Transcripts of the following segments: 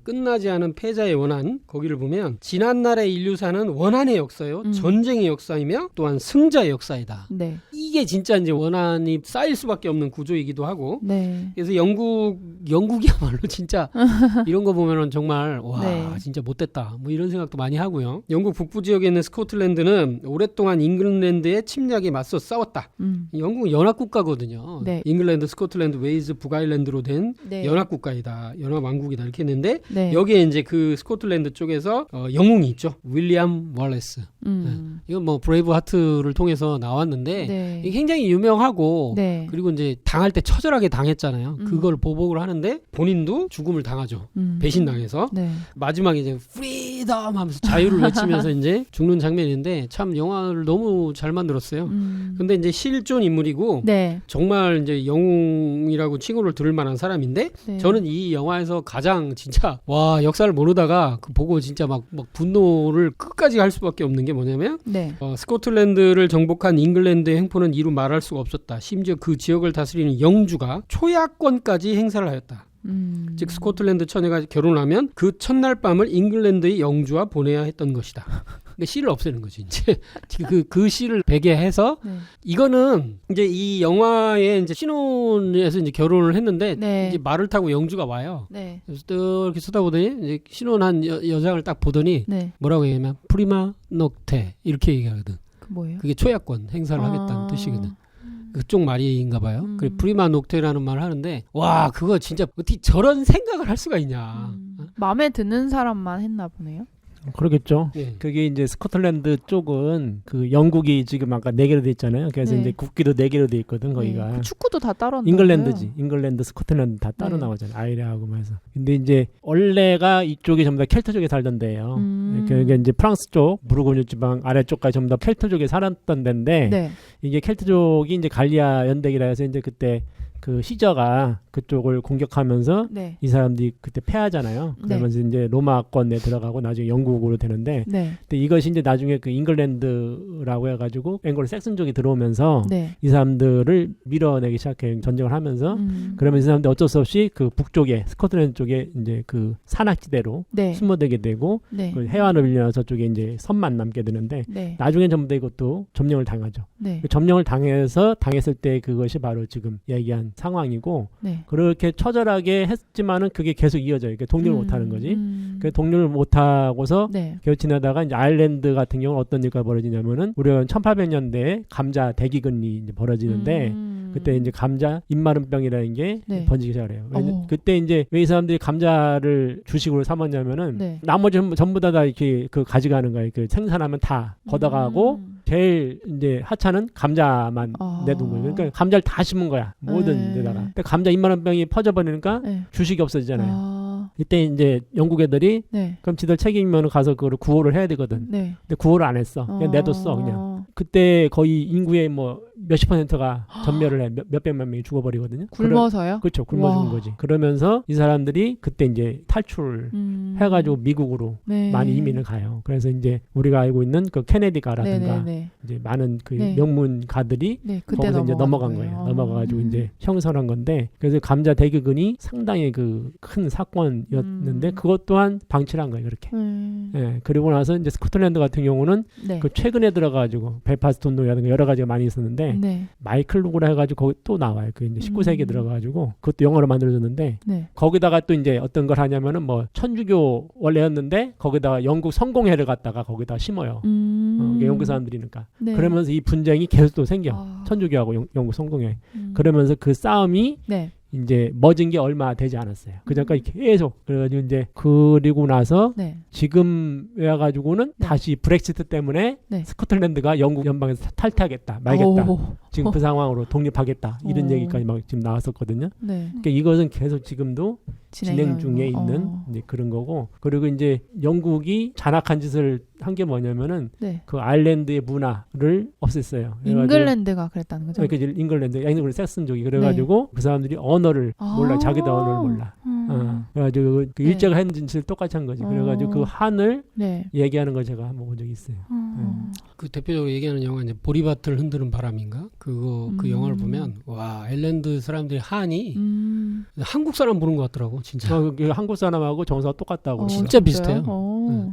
끝나지 않은 패자의 원한 거기를 보면 지난날의 인류사는 원한의 역사요, 전쟁의 역사이며 또한 승자의 역사이다. 네. 이게 진짜 이제 원한이 쌓일 수밖에 없는 구조이기도 하고. 네. 그래서 영국이야말로 진짜 이런 거 보면은 정말 와 네. 진짜 못됐다 뭐 이런 생각도 많이 하고요. 영국 북부 지역에 있는 스코틀랜드는 오랫동안 잉글랜드의 침략에 맞서 싸웠다. 영국은 연합국가거든요. 네. 잉글랜드, 스코틀랜드, 웨일즈, 북아일랜드로 된 네. 연합국가이다. 연합왕국이다 이렇게 했는데 네. 여기에 이제 그 스코틀랜드 쪽에서 영웅이 있죠. 윌리엄 월레스. 이건 뭐 브레이브 하트를 통해서 나왔는데 네. 이게 굉장히 유명하고 네. 그리고 이제 당할 때 처절하게 당했잖아요. 그걸 보복을 하는데 본인도 죽음을 당하죠. 배신당해서. 네. 마지막에 이제 프리덤 하면서 자유를 외치면서 이제 죽는 장면인데 참 영화를 너무 잘 만들었어요. 근데 이제 실존 인물이고 네. 정말 이제 영웅이라고 칭호를 들을 만한 사람인데 네. 저는 이 영화에서 가장 진짜 와 역사를 모르다가 그 보고 진짜 막 분노를 끝까지 할 수밖에 없는 게 뭐냐면 네. 스코틀랜드를 정복한 잉글랜드의 횡포는 이루 말할 수가 없었다. 심지어 그 지역을 다스리는 영주가 초야권까지 행사를 하였다. 즉 스코틀랜드 처녀가 결혼하면 그 첫날 밤을 잉글랜드의 영주와 보내야 했던 것이다. 그러니까 씨를 없애는 거지 이제 그 씨를 베개해서 네. 이거는 이제 이 영화에 이제 신혼에서 이제 결혼을 했는데 네. 이제 말을 타고 영주가 와요. 네. 그래서 또 이렇게 쳐다보더니 이제 신혼한 여장을 딱 보더니 네. 뭐라고 얘기하면 프리마 녹테 이렇게 얘기하거든. 그 뭐예요? 그게 초야권 행사를 하겠다는 뜻이거든. 그쪽 말인가 봐요. 그래 프리마 녹테라는 말을 하는데 와 그거 진짜 어떻게 저런 생각을 할 수가 있냐. 마음에 드는 사람만 했나 보네요. 그러겠죠. 네. 그게 이제 스코틀랜드 쪽은 그 영국이 지금 아까 4개로 돼 있잖아요. 그래서 네. 이제 국기도 4개로 돼 있거든 거기가. 네. 그 축구도 다 따로 한다고요? 잉글랜드지. 잉글랜드, 스코틀랜드 다 따로 네. 나오잖아요. 아이레하고 해서. 근데 이제 원래가 이쪽이 전부 다 켈트족에 살던 데예요. 그러니까 이제 프랑스 쪽, 부르고뉴 지방 아래쪽까지 전부 다 켈트족에 살았던 데인데 네. 이게 켈트족이 이제 갈리아 연대기라 해서 이제 그때 그 시저가 그쪽을 공격하면서 네. 이 사람들이 그때 패하잖아요. 그러면서 이제 로마권에 들어가고 나중에 영국으로 되는데 네. 근데 이것이 이제 나중에 그 잉글랜드라고 해가지고 앵글로 섹슨족이 들어오면서 네. 이 사람들을 밀어내기 시작해요. 전쟁을 하면서 그러면 이 사람들 어쩔 수 없이 그 북쪽에 스코틀랜드 쪽에 이제 그 산악지대로 네. 숨어들게 되고 네. 그 해안을 밀려 저쪽에 이제 섬만 남게 되는데 네. 나중에 전부 다 이것도 점령을 당하죠. 네. 그 점령을 당했을 때 그것이 바로 지금 얘기한 상황이고 네. 그렇게 처절하게 했지만은 그게 계속 이어져요. 그러니까 독립을 못하는 거지. 그 독립을 못하고서 네. 계속 지나다가 이제 아일랜드 같은 경우는 어떤 일가 벌어지냐면은 우리가 1800년대에 감자 대기근이 이제 벌어지는데 그때 이제 감자 입마름병이라는 게 네. 번지기 시작해요. 오. 그때 이제 왜 이 사람들이 감자를 주식으로 삼았냐면은 네. 나머지 전부 다 이렇게 그 가져가는 거예요. 그 생산하면 다 걷어가고 제일 이제 하찮은 감자만 내둔 거예요. 그러니까 감자를 다 심은 거야. 모든 네. 데다가. 근데 감자 입마름병이 퍼져버리니까 네. 주식이 없어지잖아요. 이때 이제 영국 애들이 네. 그럼 지들 책임이면 가서 그걸 구호를 해야 되거든. 네. 근데 구호를 안 했어. 그냥 내뒀어 그냥. 그때 거의 인구의 뭐 몇십 %가 전멸을 해. 몇백만 명이 죽어버리거든요. 굶어서요? 그렇죠. 굶어 죽은 와. 거지. 그러면서 이 사람들이 그때 이제 탈출을 해가지고 미국으로 네. 많이 이민을 가요. 그래서 이제 우리가 알고 있는 그 케네디가라든가 네네네. 이제 많은 그 네. 명문가들이 네. 그때 거기서 이제 넘어간 거예요. 넘어가가지고 이제 형성한 건데 그래서 감자 대기근이 상당히 그 큰 사건이었는데 그것 또한 방치를 한 거예요. 그렇게. 예. 그리고 나서 이제 스코틀랜드 같은 경우는 네. 그 최근에 들어가가지고 벨파스트 운동이라든가 여러 가지가 많이 있었는데 네. 마이클 루그라 해가지고 거기 또 나와요. 그 이제 19세기에 들어가가지고 그것도 영어로 만들어졌는데 네. 거기다가 또 이제 어떤 걸 하냐면은 뭐 천주교 원래였는데 거기다가 영국 성공회를 갖다가 거기다 심어요. 영국 사람들이니까. 네. 그러면서 이 분쟁이 계속 또 생겨. 아. 천주교하고 영국 성공회. 그러면서 그 싸움이 네. 이제 멎은 게 얼마 되지 않았어요. 그 전까지 계속 그래가지고 이제 그리고 나서 네. 지금 와가지고는 네. 다시 브렉시트 때문에 네. 스코틀랜드가 영국 연방에서 탈퇴하겠다, 말겠다. 오. 지금 그 상황으로 독립하겠다 이런 오. 얘기까지 막 지금 나왔었거든요. 네. 그러니까 이것은 계속 지금도 진행 중에 있는 이제 그런 거고 그리고 이제 영국이 잔악한 짓을 한 게 뭐냐면은 네. 그 아일랜드의 문화를 없앴어요. 그래가지고 잉글랜드가 그랬다는 거죠? 그러니까 이제 잉글랜드 섹슨족이 그래가지고 그 사람들이 언어를 몰라 자기도 언어를 몰라. 그래가지고 그 일제가 했는 짓을 똑같이 한 거지. 그래가지고 그 한을 네. 얘기하는 걸 제가 한번 본 적이 있어요. 그 대표적으로 얘기하는 영화 이제 보리밭을 흔드는 바람인가? 그 영화를 보면 와 아일랜드 사람들이 한이 한국 사람 보는 것 같더라고 진짜. 한국 사람하고 정서가 똑같다고. 진짜 비슷해요.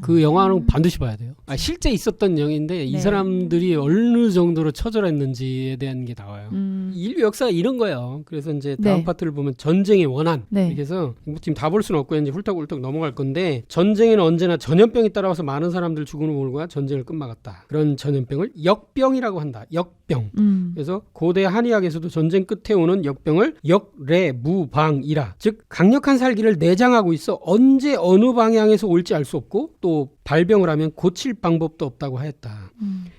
그 영화는 반드시 봐야 돼요. 실제 있었던 영화인데 이 네. 사람들이 어느 정도로 처절했는지에 대한 게 나와요. 인류 역사가 이런 거예요. 그래서 이제 다음 네. 파트를 보면 전쟁의 원한. 네. 그래서 지금 다 볼 수는 없고 이제 훌떡훌떡 넘어갈 건데 전쟁에는 언제나 전염병이 따라와서 많은 사람들 죽음을 몰고 전쟁을 끝막았다. 그런 전염병을 역병이라고 한다. 역병. 그래서 고대 한의학에서도 전쟁 끝에 오는 역병을 역래무방이라 즉 강력한 살기를 내장하고 있어 언제 어느 방향에서 올지 알 수 없고 또 발병을 하면 고칠 방법도 없다고 하였다.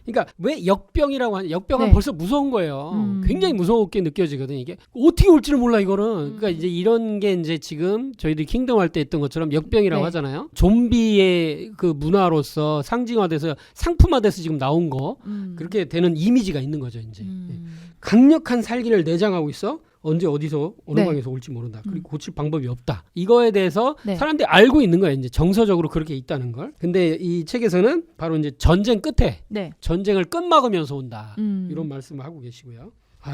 그러니까 왜 역병이라고 하냐? 역병은 네. 벌써 무서운 거예요. 굉장히 무섭게 느껴지거든 이게. 어떻게 올지를 몰라 이거는. 그러니까 이제 이런 게 이제 지금 저희들이 킹덤 할 때 했던 것처럼 역병이라고 네. 하잖아요. 좀비의 그 문화로서 상징화돼서 상품화돼서 지금 나온 거 그렇게 되는 이미지가 있는 거죠 이제. 강력한 살기를 내장하고 있어. 언제 어디서 어느 네. 방에서 올지 모른다. 그리고 고칠 방법이 없다. 이거에 대해서 네. 사람들이 알고 있는 거예요. 이제 정서적으로 그렇게 있다는 걸. 근데 이 책에서는 바로 이제 전쟁 끝에 네. 전쟁을 끝막으면서 온다. 이런 음. 말씀을 하고 계시고요.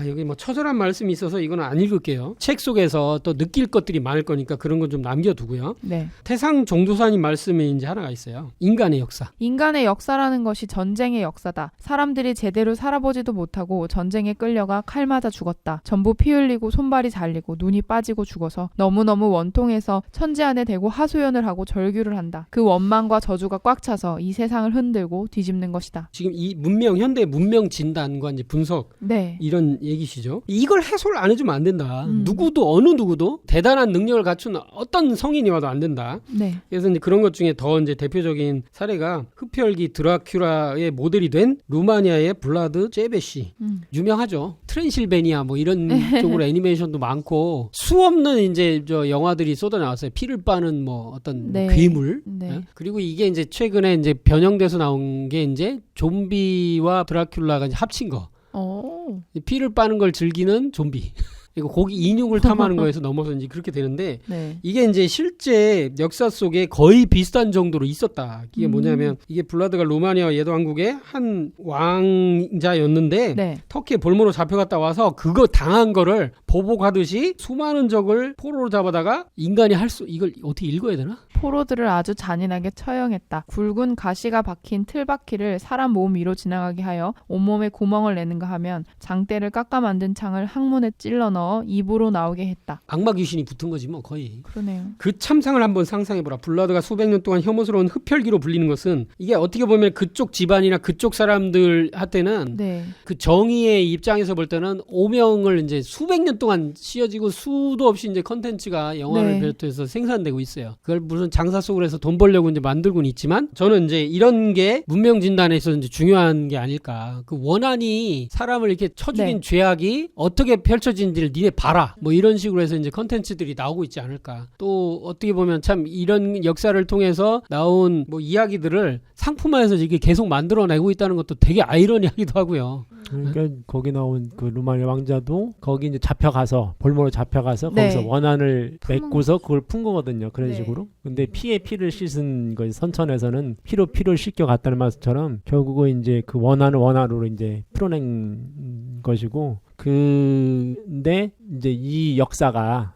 여기 뭐 처절한 말씀이 있어서 이거는 안 읽을게요. 책 속에서 또 느낄 것들이 많을 거니까 그런 건 좀 남겨두고요. 네. 태상 종도사님 말씀이 이제 하나가 있어요. 인간의 역사. 인간의 역사라는 것이 전쟁의 역사다. 사람들이 제대로 살아보지도 못하고 전쟁에 끌려가 칼 맞아 죽었다. 전부 피 흘리고 손발이 잘리고 눈이 빠지고 죽어서 너무너무 원통해서 천지 안에 대고 하소연을 하고 절규를 한다. 그 원망과 저주가 꽉 차서 이 세상을 흔들고 뒤집는 것이다. 지금 이 문명 현대 문명 진단과 이제 분석 네. 이런 얘기시죠. 이걸 해소를 안 해주면 안 된다. 누구도 어느 누구도 대단한 능력을 갖춘 어떤 성인이 와도 안 된다. 네. 그래서 이제 그런 것 중에 더 이제 대표적인 사례가 흡혈귀 드라큘라의 모델이 된 루마니아의 블라드 제베시. 유명하죠. 트랜실베니아 뭐 이런 쪽으로 애니메이션도 많고 수없는 이제 저 영화들이 쏟아 나왔어요. 피를 빠는 뭐 어떤 네. 괴물. 네. 예? 그리고 이게 이제 최근에 이제 변형돼서 나온 게 이제 좀비와 드라큘라가 이제 합친 거. 오. 피를 빠는 걸 즐기는 좀비. 이거 고기 인육을 탐하는 거에서 넘어서 이제 그렇게 되는데 네. 이게 이제 실제 역사 속에 거의 비슷한 정도로 있었다. 이게 뭐냐면 이게 블라드가 루마니아와 예도왕국의 한 왕자였는데 네. 터키에 볼모로 잡혀갔다 와서 그거 당한 거를 보복하듯이 수많은 적을 포로로 잡아다가 인간이 할 수 이걸 어떻게 읽어야 되나? 포로들을 아주 잔인하게 처형했다. 굵은 가시가 박힌 틀바퀴를 사람 몸 위로 지나가게 하여 온몸에 구멍을 내는가 하면 장대를 깎아 만든 창을 항문에 찔러 넣어 입으로 나오게 했다. 악마 귀신이 붙은 거지 뭐 거의. 그러네요. 그 참상을 한번 상상해보라. 블라드가 수백 년 동안 혐오스러운 흡혈귀로 불리는 것은 이게 어떻게 보면 그쪽 집안이나 그쪽 사람들한테는 네. 그 정의의 입장에서 볼 때는 오명을 이제 수백 년 동안 씌어지고 수도 없이 이제 컨텐츠가 영화를 네. 비롯해서 생산되고 있어요. 그걸 무슨 장사 속으로 해서 돈 벌려고 이제 만들고는 있지만 저는 이제 이런 게 문명 진단에서 이제 중요한 게 아닐까. 그 원한이 사람을 이렇게 쳐죽인 네. 죄악이 어떻게 펼쳐진지를 니네 봐라. 뭐 이런 식으로 해서 이제 컨텐츠들이 나오고 있지 않을까. 또 어떻게 보면 참 이런 역사를 통해서 나온 뭐 이야기들을 상품화해서 이게 계속 만들어내고 있다는 것도 되게 아이러니하기도 하고요. 그러니까 거기 나온 그 루마니아 왕자도 거기 이제 잡혀가서 볼모로 잡혀가서 네. 거기서 원한을 품은 맺고서 그걸 푼 거거든요. 그런 네. 식으로. 근데 피에 피를 씻은 거지. 선천에서는 피로 피를 씻겨 갔다는 말처럼 결국은 이제 그 원한을 원한으로 이제 풀어낸 것이고 근데 이제 이 역사가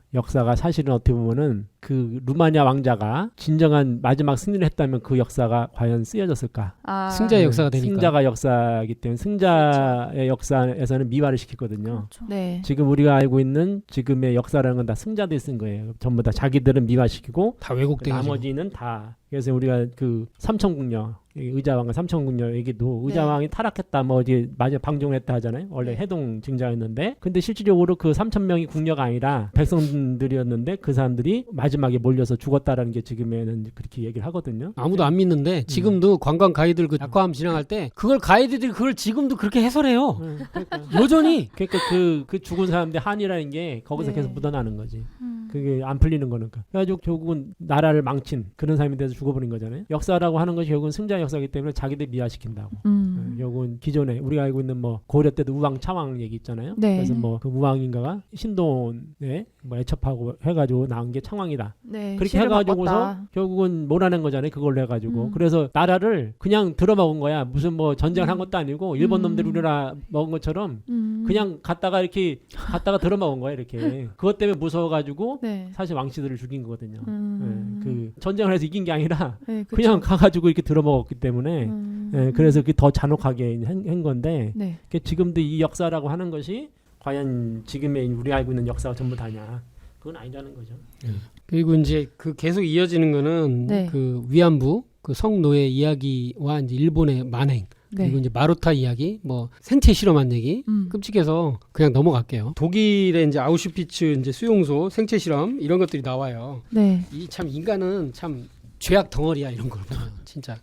사실은 어떻게 보면은 그 루마니아 왕자가 진정한 마지막 승리를 했다면 그 역사가 과연 쓰여졌을까? 아, 승자의 역사가 되니까. 승자가 역사이기 때문에 승자의 역사에서는 미화를 시켰거든요. 네. 지금 우리가 알고 있는 지금의 역사라는 건 다 승자들이 쓴 거예요. 전부 다 자기들은 미화시키고 다 왜곡돼가지고. 나머지는 다. 그래서 우리가 그 삼천궁녀 의자왕과 삼천궁녀 얘기도 의자왕이 타락했다 뭐 어디 마지막 방종을 했다 하잖아요. 원래 네. 해동 증자였는데 근데 실질적으로 그 3,000명이 궁녀가 아니라 백성들이었는데 그 사람들이 마지막에 몰려서 죽었다라는 게 지금에는 그렇게 얘기를 하거든요. 아무도 안 믿는데 지금도 관광 가이드들 그 아쿠아함 진행할 때 그걸 가이드들이 그걸 지금도 그렇게 해설해요. 그러니까, 여전히. 그러니까 그 죽은 사람들 한이라는 게 거기서 네. 계속 묻어나는 거지. 그게 안 풀리는 거니까. 그래가지고 결국은 나라를 망친 그런 사람에 대해서 죽어버린 거잖아요. 역사라고 하는 것이 결국은 승자의 역사이기 때문에 자기들 미화시킨다고. 결국은 기존에 우리가 알고 있는 뭐 고려 때도 우왕 차왕 얘기 있잖아요. 네. 그래서 뭐 그 우왕인가가 신돈에 뭐 애첩하고 해가지고 나온 게 창왕이다. 네, 그렇게 시를 해가지고서 바꿨다. 결국은 몰아낸 거잖아요. 그걸로 해가지고. 그래서 나라를 그냥 들어먹은 거야. 무슨 뭐 전쟁을 한 것도 아니고 일본 놈들이 우리나라 먹은 것처럼 그냥 갔다가 들어먹은 거야. 이렇게. 그것 때문에 무서워가지고 네. 사실 왕씨들을 죽인 거거든요. 예, 그 전쟁을 해서 이긴 게 아니라 네, 그쵸. 그냥 가가지고 이렇게 들어먹었기 때문에 예, 그래서 그게 더 잔혹하게 한 건데 네. 지금도 이 역사라고 하는 것이 과연 지금의 우리 알고 있는 역사가 전부 다냐? 그건 아니라는 거죠. 그리고 이제 그 계속 이어지는 거는 네. 그 위안부 그 성노예 이야기와 이제 일본의 만행 네. 그리고 이제 마루타 이야기, 뭐 생체 실험한 얘기 끔찍해서 그냥 넘어갈게요. 독일의 이제 아우슈피츠 이제 수용소 생체 실험 이런 것들이 나와요. 네. 이 참 인간은 참 죄악 덩어리야 이런 걸 보면 진짜.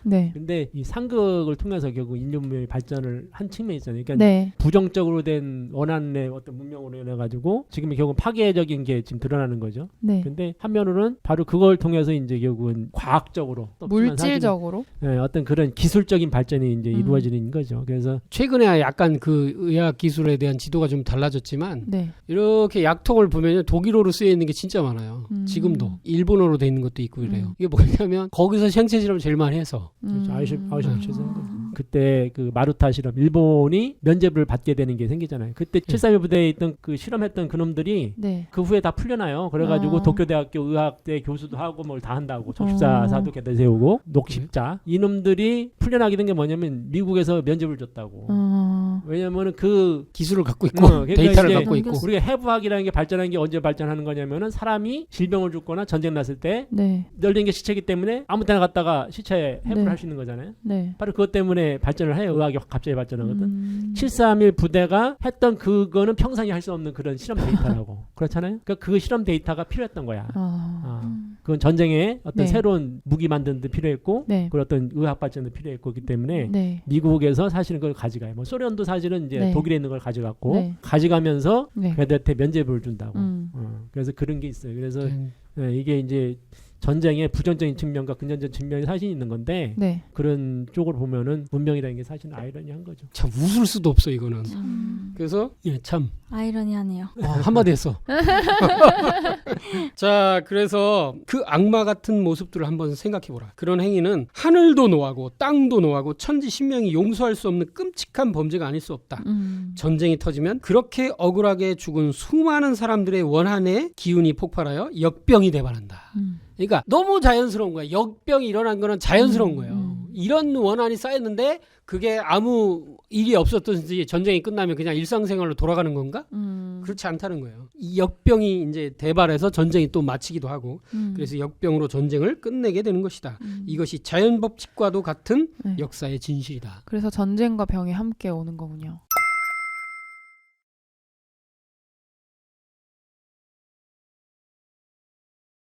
네. 근데 이 상극을 통해서 결국 인류 문명의 발전을 한 측면이 있잖아요. 그러니까 네. 부정적으로 된 원한의 어떤 문명으로 인해 가지고 지금 결국 파괴적인 게 지금 드러나는 거죠. 네. 근데 한면으로는 바로 그걸 통해서 이제 결국은 과학적으로 또 물질적으로 사실은, 어떤 그런 기술적인 발전이 이제 이루어지는 거죠. 그래서 최근에 약간 그 의학 기술에 대한 지도가 좀 달라졌지만 네. 이렇게 약통을 보면 독일어로 쓰여 있는 게 진짜 많아요. 지금도 일본어로 돼 있는 것도 있고 이래요. 이게 뭐냐면 거기서 생체 실험을 제일 많이 해서 그렇죠. 아우슈피츠에서 그때 그 마루타 실험 일본이 면제부를 받게 되는 게 생기잖아요. 그때 731 부대에 있던 그 실험했던 그놈들이 네. 그 후에 다 풀려나요. 그래가지고 도쿄대학교 의학대 교수도 하고 뭘 다 한다고 접십자사도 개대 세우고 녹십자 이놈들이 풀려나게 된 게 뭐냐면 미국에서 면제부를 줬다고. 왜냐면은 그 기술을 갖고 있고 그러니까 데이터를 이제 갖고 있고 우리가 해부학이라는 게 발전한 게 언제 발전하는 거냐면은 사람이 질병을 죽거나 전쟁 났을 때 네. 널린 게 시체이기 때문에 아무 때나 갔다가 시체 해부를 네. 할 수 있는 거잖아요. 네. 바로 그것 때문에 발전을 해요. 의학이 갑자기 발전하거든. 731 부대가 했던 그거는 평상시 할 수 없는 그런 실험 데이터라고. 그렇잖아요. 그러니까 그 실험 데이터가 필요했던 거야. 그건 전쟁에 어떤 네. 새로운 무기 만드는 데 필요했고 네. 그런 어떤 의학 발전도 필요했고 그렇기 때문에 네. 미국에서 사실은 그걸 가져가요. 뭐 소련도 사실은 이제 네. 독일에 있는 걸 가져갔고 네. 가져가면서 네. 걔들한테 면제부를 준다고. 음. 그래서 그런 게 있어요. 그래서 이게 이제 전쟁의 부정적인 측면과 긍정적인 측면이 사실 있는 건데 네. 그런 쪽으로 보면은 문명이라는 게 사실은 아이러니한 거죠. 참 웃을 수도 없어 이거는. 그래서 참 아이러니하네요. 한마디 했어. 자, 그래서 그 악마 같은 모습들을 한번 생각해보라. 그런 행위는 하늘도 노하고 땅도 노하고 천지 신명이 용서할 수 없는 끔찍한 범죄가 아닐 수 없다. 전쟁이 터지면 그렇게 억울하게 죽은 수많은 사람들의 원한의 기운이 폭발하여 역병이 대발한다. 그러니까 너무 자연스러운 거야. 역병이 일어난 거는 자연스러운 거예요. 이런 원한이 쌓였는데 그게 아무 일이 없었든지 전쟁이 끝나면 그냥 일상생활로 돌아가는 건가? 그렇지 않다는 거예요. 이 역병이 이제 대발해서 전쟁이 또 마치기도 하고 그래서 역병으로 전쟁을 끝내게 되는 것이다. 이것이 자연 법칙과도 같은 네. 역사의 진실이다. 그래서 전쟁과 병이 함께 오는 거군요.